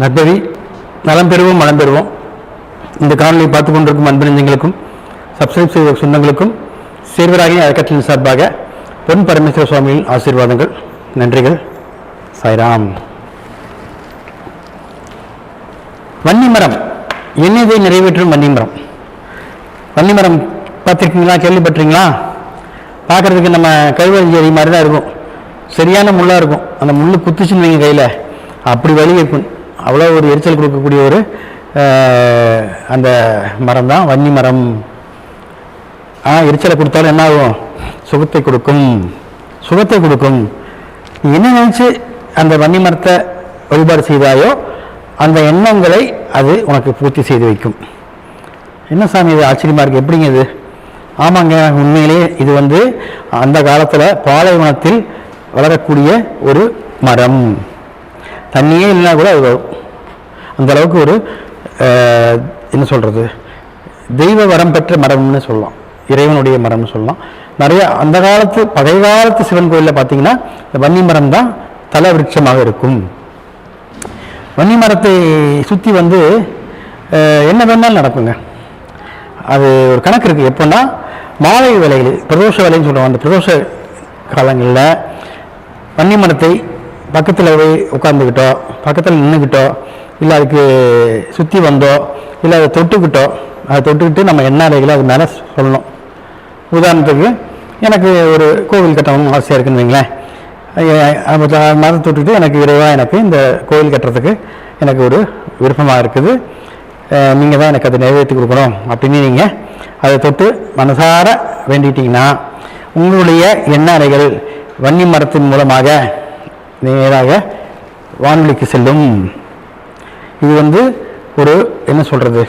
நற்பவி நலம் பெறுவோம் மனம் பெறுவோம். இந்த காணொலியை பார்த்து கொண்டிருக்கும் அன்பு நெஞ்சங்களுக்கும் சப்ஸ்கிரைப் செய்த சொந்தங்களுக்கும் சேர்வராகிய அறக்கட்டளையின் சார்பாக பொன் பரமேஸ்வர சுவாமியின் ஆசீர்வாதங்கள், நன்றிகள். சாய்ராம். வன்னிமரம் என்னதை நிறைவேற்றும் வன்னிமரம். வன்னிமரம் பார்த்துருக்கீங்களா, கேள்விப்பட்டிருக்கீங்களா? பார்க்குறதுக்கு நம்ம கைவழி மாதிரி தான் இருக்கும். சரியான முள்ளாக இருக்கும். அந்த முள் குத்துச்சுன்னு வைங்க கையில், அப்படி வலி இருக்கும். அவ்வளோ ஒரு எரிச்சல் கொடுக்கக்கூடிய ஒரு அந்த மரம் தான் வன்னி மரம். எரிச்சலை கொடுத்தாலும் என்ன ஆகும்? சுகத்தை கொடுக்கும், சுகத்தை கொடுக்கும். என்ன நினச்சி அந்த வன்னி மரத்தை வழிபாடு செய்தாயோ அந்த எண்ணங்களை அது உனக்கு பூர்த்தி செய்து வைக்கும். என்ன சாமி இது ஆச்சரியமாக இருக்குது, எப்படிங்க இது? ஆமாங்க, உண்மையிலேயே இது அந்த காலத்தில் பாலைவனத்தில் வளரக்கூடிய ஒரு மரம். தண்ணியே இல்லைனா கூட அது வரும். அந்த அளவுக்கு ஒரு என்ன சொல்கிறது, தெய்வ வரம் பெற்ற மரம்னு சொல்லலாம், இறைவனுடைய மரம்னு சொல்லலாம். நிறைய அந்த காலத்து பழைய காலத்து சிவன் கோயிலில் பார்த்தீங்கன்னா இந்த வன்னி மரம் தான் தல விருட்சமாக இருக்கும். வன்னி மரத்தை சுற்றி என்ன வேணாலும் நடக்குங்க. அது ஒரு கணக்கு இருக்குது. எப்போன்னா மாலை வேலைகள், பிரதோஷ வேலைன்னு சொல்லுவாங்க. அந்த பிரதோஷ காலங்களில் வன்னி மரத்தை பக்கத்தில் போய் உட்காந்துக்கிட்டோ, பக்கத்தில் நின்றுக்கிட்டோ, இல்லை அதுக்கு சுற்றி வந்தோ, இல்லை அதை தொட்டுக்கிட்டோ, அதை தொட்டுக்கிட்டு நம்ம என்ன அறைகளோ அது மேலே சொல்லணும். உதாரணத்துக்கு எனக்கு ஒரு கோவில் கட்டணும் ஆசையாக இருக்குன்னு வைங்களேன். மரத்தை தொட்டுக்கிட்டு எனக்கு இறைவா, எனக்கு இந்த கோவில் கட்டுறதுக்கு எனக்கு ஒரு விருப்பமாக இருக்குது, நீங்கள் தான் எனக்கு அதை நிறைவேற்றி கொடுக்கணும் அப்படின்னு நீங்கள் அதை தொட்டு மனசார வேண்டிட்டீங்கன்னா உங்களுடைய எண்ண அறைகள் வன்னி மரத்தின் மூலமாக நேராக வானொலிக்கு செல்லும். இது ஒரு என்ன சொல்கிறது,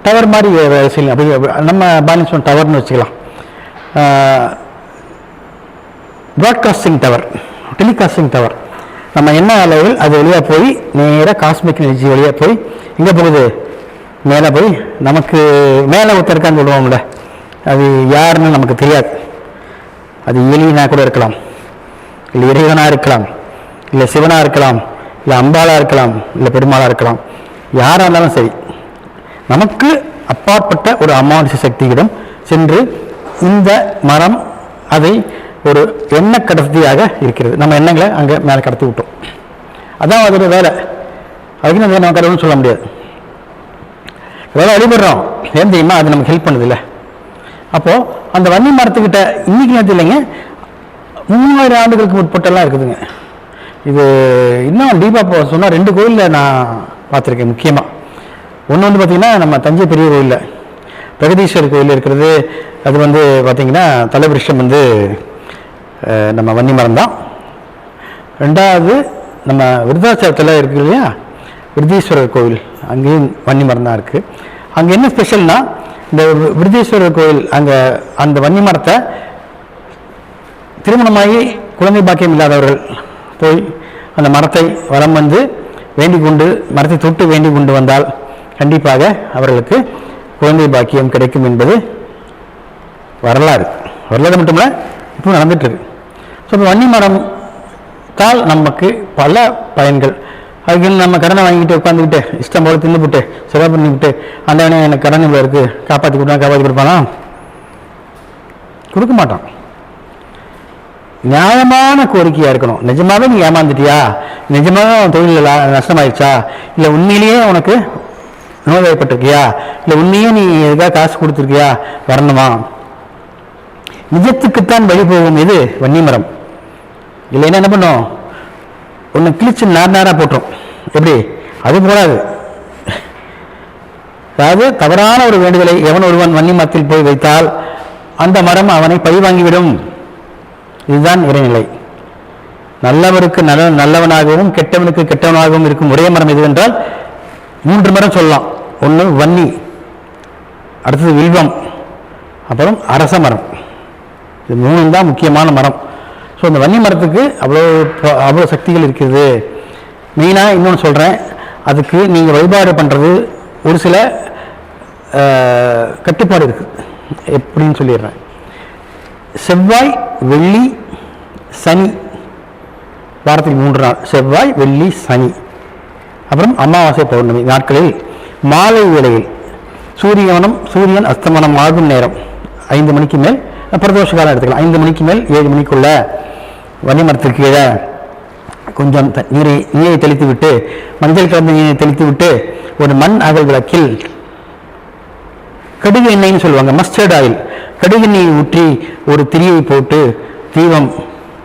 டவர் மாதிரி செய்யலாம். அப்படி நம்ம பாலின்ஸ் டவர்னு வச்சுக்கலாம். Broadcasting tower, telecasting tower. நம்ம என்ன அளவில் அது வழியாக போய் நேராக காஸ்மிக் எனர்ஜி வழியாக போய் எங்கே போகுது? மேலே போய் நமக்கு மேலே ஒருத்தருக்கான்னு சொல்லுவோம்ல, அது யாருன்னு நமக்கு தெரியாது. அது எலினா கூட இருக்கலாம், இல்லை இறைவனாக இருக்கலாம், இல்லை சிவனாக இருக்கலாம், இல்லை அம்பாளாக இருக்கலாம், இல்லை பெருமாளாக இருக்கலாம். யாராக இருந்தாலும் சரி, நமக்கு அப்பாற்பட்ட ஒரு அமானுஷ சக்தியிடம் சென்று இந்த மரம் அதை ஒரு எண்ண கடத்தியாக இருக்கிறது. நம்ம எண்ணங்களை அங்கே மேலே கடத்தி விட்டோம். அதான் அதோட வேலை. அதுக்கு நம்ம கடவுள்னு சொல்ல முடியாது. வேலை வழிபடுறோம், ஏன் தெரியுமா? அது நமக்கு ஹெல்ப் பண்ணுது இல்லை. அப்போது அந்த வன்னி மரத்துக்கிட்ட இன்னைக்கு நேரத்தில் இல்லைங்க, 3000 ஆண்டுகளுக்கு முற்பட்டெல்லாம் இருக்குதுங்க. இது இன்னும் டீப்பாக சொன்னால் 2 கோயிலில் நான் பார்த்துருக்கேன். முக்கியமாக ஒன்று பார்த்திங்கன்னா நம்ம தஞ்சை பெரிய கோயிலில் பிரகதீஸ்வரர் கோயில் இருக்கிறது. அது பார்த்திங்கன்னா தலைவிருஷம் நம்ம வன்னி மரம் தான். 2வது நம்ம விருதாச்சலத்தில் இருக்குது இல்லையா, விருதீஸ்வரர் கோவில், அங்கேயும் வன்னி மரம் தான் இருக்குது. அங்கே என்ன ஸ்பெஷல்னா, இந்த விருதீஸ்வரர் கோயில் அங்கே அந்த வன்னி மரத்தை திருமணமாகி குழந்தை பாக்கியம் இல்லாதவர்கள் போய் அந்த மரத்தை வலம் வேண்டிக் கொண்டு, மரத்தை தொட்டு வேண்டிக் கொண்டு வந்தால் கண்டிப்பாக அவர்களுக்கு குழந்தை பாக்கியம் கிடைக்கும் என்பது வரலாறு. வரலாறு மட்டுமில்ல, இப்போ நடந்துட்டுருக்கு. ஸோ இப்போ வன்னி மரத்தால் நமக்கு பல பயன்கள். அதுக்கு நம்ம கடனை வாங்கிட்டு உட்காந்துக்கிட்டு இஷ்டம் போல தின்னுபிட்டு செலவு பண்ணிவிட்டு அந்த எனக்கு கடன் இவ்வளோ இருக்குது காப்பாற்றி கொடுப்பானா? கொடுக்க மாட்டான். நியாயமான கோரிக்கையாக இருக்கணும். நிஜமாகவே நீ ஏமாந்துட்டியா, நிஜமாக உன் தொழில் நஷ்டமாயிடுச்சா, இல்லை உண்மையிலேயே உனக்கு நோய்வாய்ப்பட்டிருக்கியா, இல்லை உண்மையே நீ எதுக்காக காசு கொடுத்துருக்கியா, வரணுமா? நிஜத்துக்குத்தான் வழி போகும் இது வன்னி மரம். இல்லைன்னா என்ன பண்ணும்? ஒன்று கிழிச்சு நேராக போட்டுரும். எப்படி? அது போடாது. அதாவது தவறான ஒரு வேண்டுதலை எவன் ஒருவன் வன்னி மரத்தில் போய் வைத்தால் அந்த மரம் அவனை பழி வாங்கிவிடும். இதுதான் இறைநிலை. நல்லவருக்கு நல்லவனாகவும் கெட்டவனுக்கு கெட்டவனாகவும் இருக்கும் ஒரே மரம் எதுவென்றால் 3 மரம் சொல்லலாம். ஒன்று வன்னி, அடுத்தது வில்வம், அப்புறம் அரச மரம். இது 3 தான் முக்கியமான மரம். ஸோ இந்த வன்னி மரத்துக்கு அவ்வளோ சக்திகள் இருக்குது. மெயினாக இன்னொன்று சொல்கிறேன், அதுக்கு நீங்கள் வழிபாடு பண்ணுறது ஒரு சில கட்டுப்பாடு இருக்குது. எப்படின்னு சொல்லிடுறேன். செவ்வாய், வெள்ளி, சனி, வாரத்தில் 3 நாள், செவ்வாய், வெள்ளி, சனி, அப்புறம் அமாவாசை பௌர்ணமி நாட்களில் மாலை வேளையில் சூரியன் அஸ்தமனம் ஆகும் நேரம் 5 மணிக்கு மேல், பிரதோஷ காலம் எடுத்துக்கலாம், 5 மணிக்கு மேல் 7 மணிக்குள்ள வன்னி மரத்திற்கு கீழே கொஞ்சம் நீரை தெளித்து விட்டு, மஞ்சள் கலந்த நீரை தெளித்து விட்டு, ஒரு மண் அகல் விளக்கில் கடுகு எண்ணெய்னு சொல்லுவாங்க, மஸ்டர்ட் ஆயில், கடுகு எண்ணெயை ஊற்றி ஒரு திரியை போட்டு தீபம்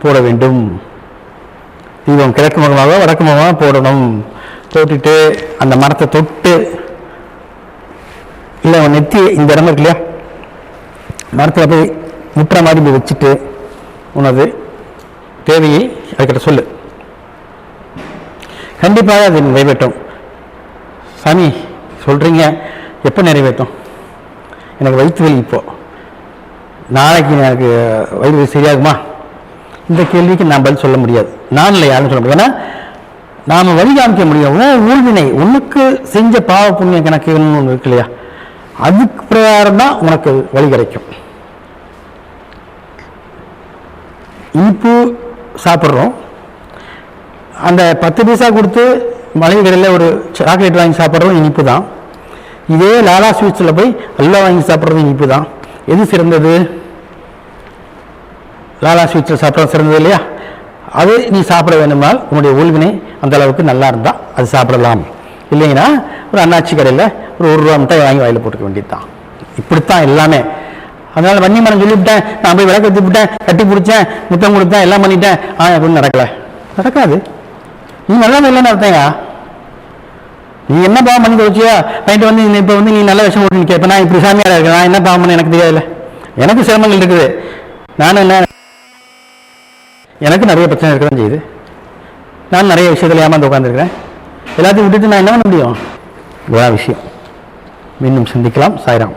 போட வேண்டும். தீபம் கிழக்கு முகமாக வடக்கு முகமாக போடணும். போட்டுட்டு அந்த மரத்தை தொட்டு, இல்லை நெத்தி இந்த இடம் இருக்கு இல்லையா, மரத்தில் போய் முட்டுற மாதிரி போய் வச்சுட்டு உனது தேவையை அதுக்கிட்ட சொல்லு. கண்டிப்பாக அது நிறைவேற்றும். சாமி சொல்கிறீங்க, எப்போ நிறைவேற்றும்? எனக்கு வயிற்று வலி, இப்போ நாளைக்கு எனக்கு வயிறு வலி சரியாகுமா? இந்த கேள்விக்கு நான் பதில் சொல்ல முடியாது. நான் இல்லை, யாரும் சொல்ல முடியாது. ஏன்னா நாம் வழி காமிக்க முடியும். ஊழ்வினை உனக்கு செஞ்ச பாவ புண்ணிய கணக்கு ஒன்று இருக்கு இல்லையா, அதுக்கு பிரகாரம் தான் உனக்கு வழி கிடைக்கும். இனிப்பு சாப்பிட்றோம், அந்த 10 பைசா கொடுத்து மளிகை கடையில் ஒரு சாக்லேட் வாங்கி சாப்பிட்றதும் இனிப்பு தான். இதே லாலா ஸ்வீட்ஸில் போய் அல்வா வாங்கி சாப்பிட்றது இனிப்பு தான். எது சிறந்தது? லாலா ஸ்வீட்ஸில் சாப்பிட்றது சிறந்தது இல்லையா? அது நீ சாப்பிட வேண்டுமானால் உன்னுடைய ஊழ்வினை அந்த அளவுக்கு நல்லா இருந்தால் அது சாப்பிடலாம். இல்லைங்கன்னா ஒரு அண்ணாச்சி கடையில் ஒரு ₹1 மிட்டாய் வாங்கி வாயில் போட்டுக்க வேண்டியது தான். இப்படித்தான் எல்லாமே. அதனால் வன்னி மரம் சொல்லிவிட்டேன், நான் போய் விளக்கு விட்டுவிட்டேன், கட்டி பிடிச்சேன், முத்தம் கொடுத்தேன், எல்லாம் பண்ணிட்டேன், அப்படின்னு நடக்காது. நீ நல்லா இல்லைன்னு அர்த்தங்க. நீ என்ன பாவம் பண்ணி தொலைச்சியா பண்ணிட்டு வந்து இப்போ வந்து நீ நல்ல விஷயம் போட்டு நிற்க. இப்போ நான் இப்படி சாமியாராக இருக்கேன், நான் என்ன பாவம் பண்ண எனக்கு தெரியாதுல்ல. எனக்கு சிரமங்கள் இருக்குது. நான் என்ன, எனக்கு நிறைய பிரச்சனை இருக்க தான் செய்யுது. நான் நிறைய விஷயத்தில் ஏமாந்து உட்காந்துருக்கிறேன். எல்லாத்தையும் விட்டுட்டு நான் என்ன பண்ண முடியும்? இவ்வளோ விஷயம். மீண்டும் சிந்திக்கலாம். சாய்ராம்.